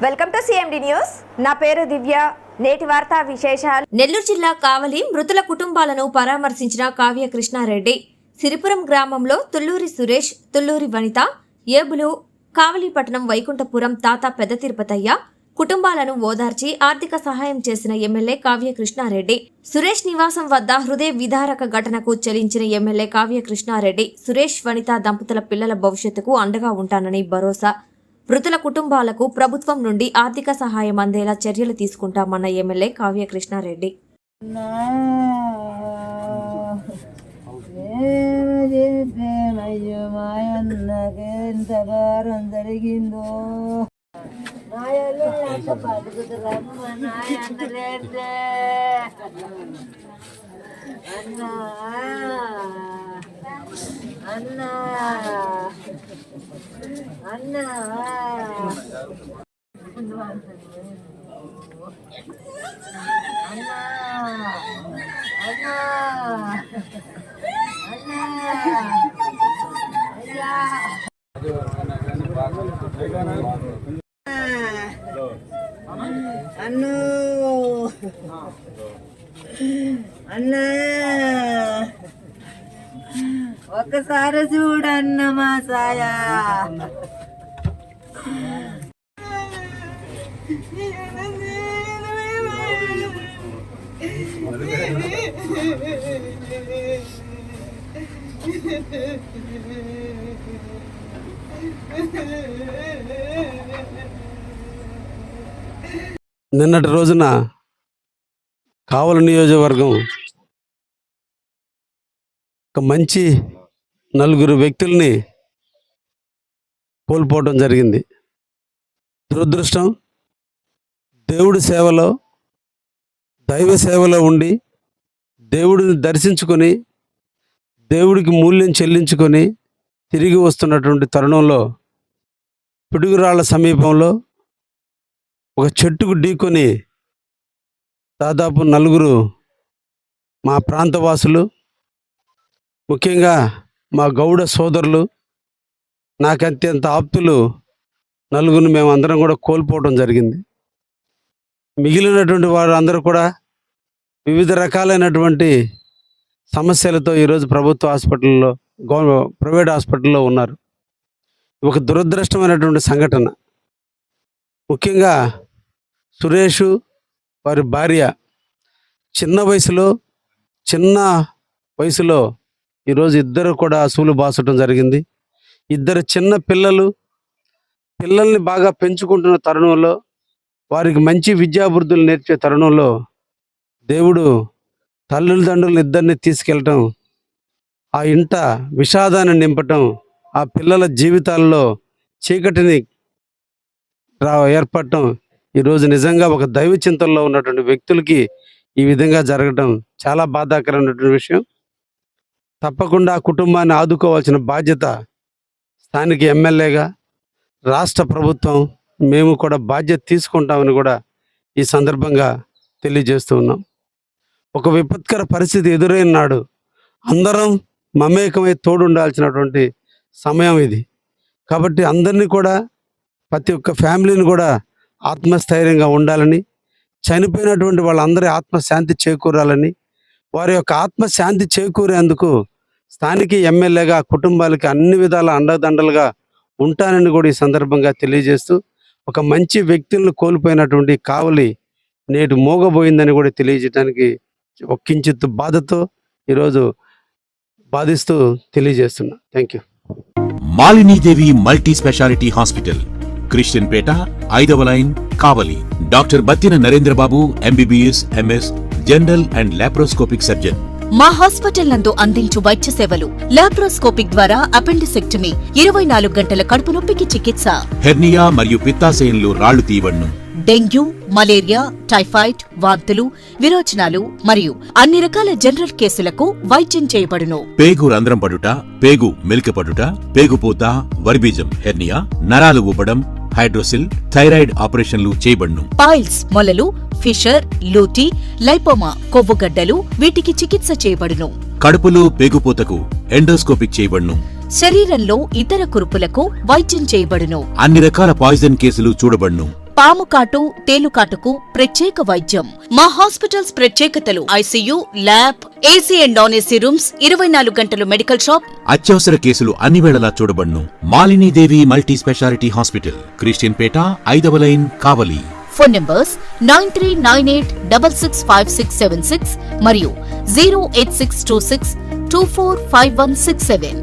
Welcome to CMD news. నా పేరు దివ్య. నేటి వార్తా విశేషాలు. నెల్లూరు జిల్లా కావలి మృతుల కుటుంబాలను పరామర్శించిన కావ్య కృష్ణారెడ్డి. సిరిపురం గ్రామంలో తుళ్లూరి సురేష్, తుళ్లూరి వనిత, ఏబులు, కావలిపట్నం వైకుంఠపురం తాత పెద్ద తిరుపతయ్య కుటుంబాలను ఓదార్చి ఆర్థిక సహాయం చేసిన ఎమ్మెల్యే కావ్య కృష్ణారెడ్డి. సురేష్ నివాసం వద్ద హృదయ విదారక ఘటనకు చెలించిన ఎమ్మెల్యే కావ్య కృష్ణారెడ్డి సురేష్ వనిత దంపతుల పిల్లల భవిష్యత్తుకు అండగా ఉంటానని భరోసా. మృతుల కుటుంబాలకు ప్రభుత్వం నుండి ఆర్థిక సహాయం అందేలా చర్యలు తీసుకుంటామన్న ఎమ్మెల్యే కావ్య కృష్ణారెడ్డి. అన్నా అన్నా అన్నా అన్నా ఒక్కసారి చూడన్న మా సాయా. నిన్నటి రోజున కావలి నియోజకవర్గం ఒక మంచి నలుగురు వ్యక్తుల్ని కోల్పోవడం జరిగింది. దురదృష్టం. దేవుడి సేవలో, దైవ సేవలో ఉండి దేవుడిని దర్శించుకొని దేవుడికి మూల్యం చెల్లించుకొని తిరిగి వస్తున్నటువంటి తరుణంలో పిడుగురాళ్ల సమీపంలో ఒక చెట్టుకు ఢీకొని దాదాపు నలుగురు మా ప్రాంతవాసులు, ముఖ్యంగా మా గౌడ సోదరులు, నాకు అత్యంత ఆప్తులు నలుగురిని మేమందరం కూడా కోల్పోవడం జరిగింది. మిగిలినటువంటి వారు అందరూ కూడా వివిధ రకాలైనటువంటి సమస్యలతో ఈరోజు ప్రభుత్వ హాస్పిటల్లో, ప్రైవేట్ హాస్పిటల్లో ఉన్నారు. ఒక దురదృష్టమైనటువంటి సంఘటన. ముఖ్యంగా సురేషు, వారి భార్య చిన్న వయసులో ఈరోజు ఇద్దరు కూడా అసూలు బాసటం జరిగింది. ఇద్దరు చిన్న పిల్లల్ని బాగా పెంచుకుంటున్న తరుణంలో, వారికి మంచి విద్యాబుద్ధులు నేర్పే తరుణంలో దేవుడు తల్లిదండ్రులను ఇద్దరిని తీసుకెళ్ళటం, ఆ ఇంట విషాదాన్ని నింపటం, ఆ పిల్లల జీవితాల్లో చీకటిని ఏర్పడటం ఈరోజు నిజంగా ఒక దైవ చింతనలో ఉన్నటువంటి వ్యక్తులకి ఈ విధంగా జరగటం చాలా బాధాకరమైనటువంటి విషయం. తప్పకుండా ఆ కుటుంబాన్ని ఆదుకోవాల్సిన బాధ్యత స్థానిక ఎమ్మెల్యేగా, రాష్ట్ర ప్రభుత్వం, మేము కూడా బాధ్యత తీసుకుంటామని కూడా ఈ సందర్భంగా తెలియజేస్తూ ఉన్నాం. ఒక విపత్కర పరిస్థితి ఎదురైన నాడు అందరం మమేకమై తోడుండాల్సినటువంటి సమయం ఇది. కాబట్టి అందరినీ కూడా, ప్రతి ఒక్క ఫ్యామిలీని కూడా ఆత్మస్థైర్యంగా ఉండాలని, చనిపోయినటువంటి వాళ్ళందరి ఆత్మశాంతి చేకూరాలని, వారి యొక్క ఆత్మశాంతి చేకూరేందుకు స్థానిక ఎమ్మెల్యేగా కుటుంబాలకి అన్ని విధాల అండదండలుగా ఉంటానని కూడా ఈ సందర్భంగా తెలియజేస్తూ, ఒక మంచి వ్యక్తులను కోల్పోయినటువంటి కావలి నేడు మోగబోయిందని కూడా తెలియజేయడానికి ఒక కించిత్ బాధతో ఈరోజు బాధిస్తూ తెలియజేస్తున్నా. Thank you. Malinidevi multi specialty hospital, Christian Peta, 5వ line, Kavali. Doctor Battina Narendrababu, MBBS, MS, general and laparoscopic surgeon. మా హాస్పిటల్ నందు అందించు వైద్య సేవలు: లాప్రోస్కోపిక్ ద్వారా అపెండిసెక్టమీ, 24 గంటల కడుపు నొప్పికి చికిత్స, హెర్నియా మరియు పిత్తాశయంలో రాళ్లు తీయబడును, డెంగ్యూ, మలేరియా, టైఫాయిడ్, వాంతులు, విరోచనాలు మరియు అన్ని రకాల జనరల్ కేసులకు వైద్యం చేయబడును. పేగు రంధ్రం పడుట, పేగు మెలికపడుట, పేగుపూత, వర్బీజం, హెర్నియా, నరాలు ఊపడం, హైడ్రోసిల్, థైరాయిడ్ ఆపరేషన్లు చేయబడును. పైల్స్, మొలలు, ఫిషర్, లూటీ, లైపోమా, కొవ్వుగడ్డలు, వీటికి చికిత్స చేయబడును. కడుపులో పేగుపూతకు ఎండోస్కోపిక్ చేయబడును. శరీరంలో ఇతర కురుపులకు వైద్యం చేయబడును. అన్ని రకాల పాయిజన్ కేసులు చూడబడును. పాము కాటు, తేలుకాటుకు ప్రత్యేక వైద్యం. మా హాస్పిటల్స్ ప్రత్యేకతలు: ICU, lab, AC and non AC rooms, 24 గంటలు మెడికల్ షాప్. అత్యవసర కేసులు అన్ని వేళలా చూడబడును. Malinidevi multi specialty hospital, Christian Peta, 5వ లైన్, కావలి. ఫోన్ నంబర్స్ 9398665676 మరియు 08626245167.